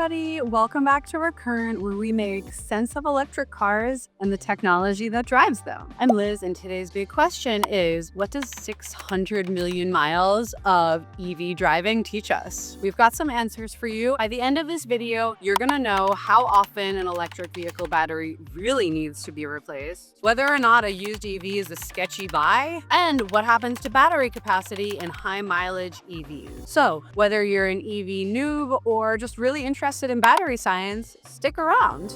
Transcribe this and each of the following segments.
everybody. Welcome back to Recurrent, where we make sense of electric cars and the technology that drives them. I'm Liz, and today's big question is, what does 600 million miles of EV driving teach us? We've got some answers for you. By the end of this video, you're gonna know how often an electric vehicle battery really needs to be replaced, whether or not a used EV is a sketchy buy, and what happens to battery capacity in high mileage EVs. So whether you're an EV noob or just really interested in battery science, stick around.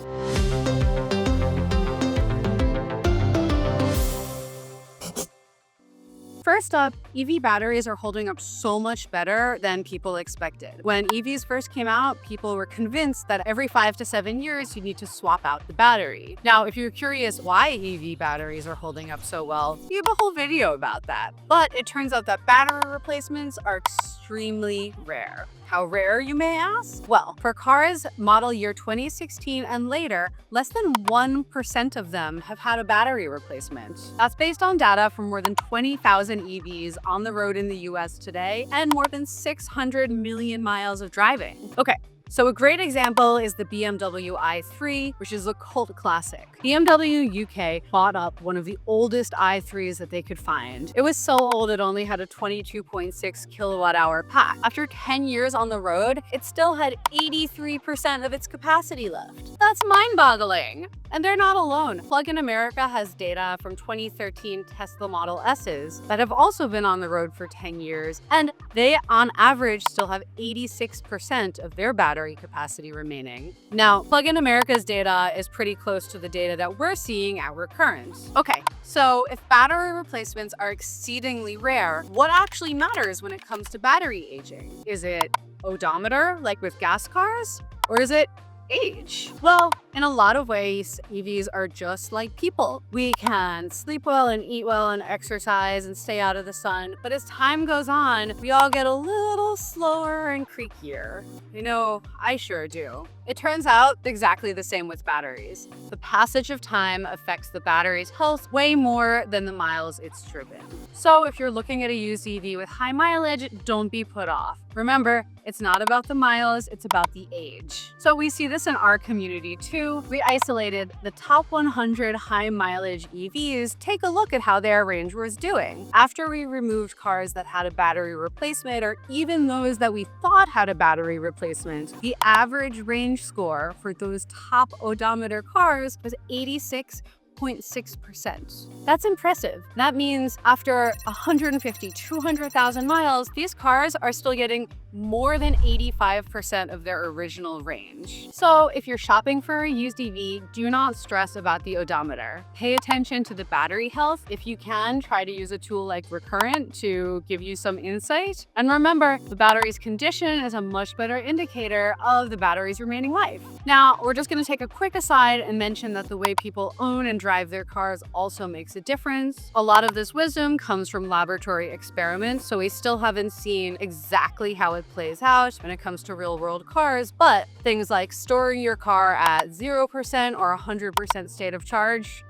First up, EV batteries are holding up so much better than people expected. When EVs first came out, people were convinced that every 5 to 7 years you need to swap out the battery. Now, if you're curious why EV batteries are holding up so well, we have a whole video about that. But it turns out that battery replacements are extremely rare. How rare, you may ask? Well, for cars model year 2016 and later, less than 1% of them have had a battery replacement. That's based on data from more than 20,000 EVs on the road in the US today and more than 600 million miles of driving. Okay. So a great example is the BMW i3, which is a cult classic. BMW UK bought up one of the oldest i3s that they could find. It was so old it only had a 22.6 kilowatt hour pack. After 10 years on the road, it still had 83% of its capacity left. That's mind-boggling. And they're not alone. Plug-in America has data from 2013 Tesla Model S's that have also been on the road for 10 years, and they, on average, still have 86% of their battery capacity remaining. Now, Plug-in America's data is pretty close to the data that we're seeing at Recurrent. Okay, so if battery replacements are exceedingly rare, what actually matters when it comes to battery aging? Is it odometer, like with gas cars? Or is it age? Well, in a lot of ways, EVs are just like people. We can sleep well and eat well and exercise and stay out of the sun, but as time goes on, we all get a little slower and creakier. You know, I sure do. It turns out exactly the same with batteries. The passage of time affects the battery's health way more than the miles it's driven. So if you're looking at a used EV with high mileage, don't be put off. Remember, it's not about the miles, it's about the age. So we see this in our community too. We isolated the top 100 high mileage EVs. Take a look at how their range was doing. After we removed cars that had a battery replacement, or even those that we thought had a battery replacement, the average range score for those top odometer cars was 86.6%. That's impressive. That means after 150, 200,000 miles, these cars are still getting more than 85% of their original range. So if you're shopping for a used EV, do not stress about the odometer. Pay attention to the battery health. If you can, try to use a tool like Recurrent to give you some insight. And remember, the battery's condition is a much better indicator of the battery's remaining life. Now, we're just going to take a quick aside and mention that the way people own and drive their cars also makes a difference. A lot of this wisdom comes from laboratory experiments, so we still haven't seen exactly how it plays out when it comes to real-world cars, but things like storing your car at 0% or 100% state of charge,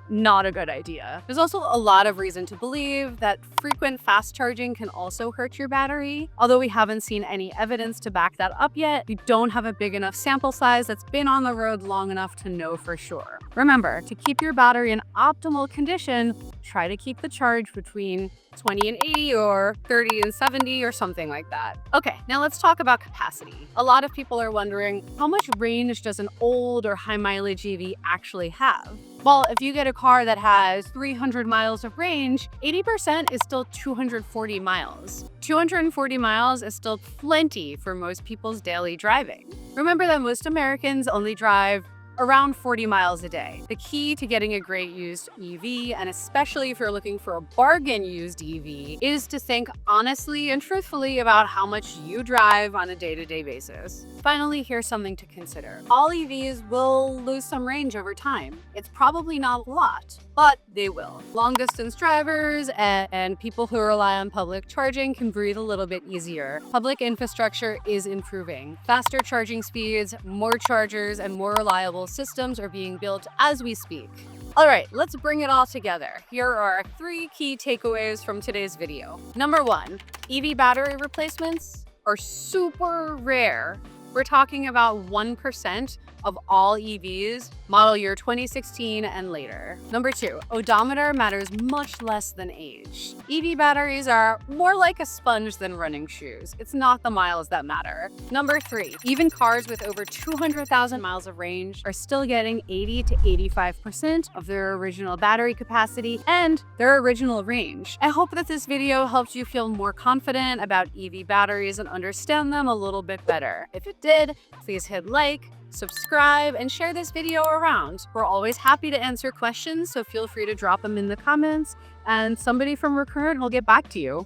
not a good idea. There's also a lot of reason to believe that frequent fast charging can also hurt your battery. Although we haven't seen any evidence to back that up yet, we don't have a big enough sample size that's been on the road long enough to know for sure. Remember, to keep your battery in optimal condition, try to keep the charge between 20 and 80 or 30 and 70 or something like that. Okay, now let's talk about capacity. A lot of people are wondering, how much range does an old or high mileage EV actually have? Well, if you get a car that has 300 miles of range, 80% is still 240 miles. 240 miles is still plenty for most people's daily driving. Remember that most Americans only drive around 40 miles a day. The key to getting a great used EV, and especially if you're looking for a bargain used EV, is to think honestly and truthfully about how much you drive on a day-to-day basis. Finally, here's something to consider. All EVs will lose some range over time. It's probably not a lot, but they will. Long-distance drivers and people who rely on public charging can breathe a little bit easier. Public infrastructure is improving. Faster charging speeds, more chargers, and more reliable systems are being built as we speak. All right, let's bring it all together. Here are 3 key takeaways from today's video. Number 1, EV battery replacements are super rare We're talking about 1% of all EVs, model year 2016 and later. Number 2, odometer matters much less than age. EV batteries are more like a sponge than running shoes. It's not the miles that matter. Number 3, even cars with over 200,000 miles of range are still getting 80 to 85% of their original battery capacity and their original range. I hope that this video helped you feel more confident about EV batteries and understand them a little bit better. If it did, please hit like, subscribe, and share this video around. We're always happy to answer questions, so feel free to drop them in the comments, and somebody from Recurrent will get back to you.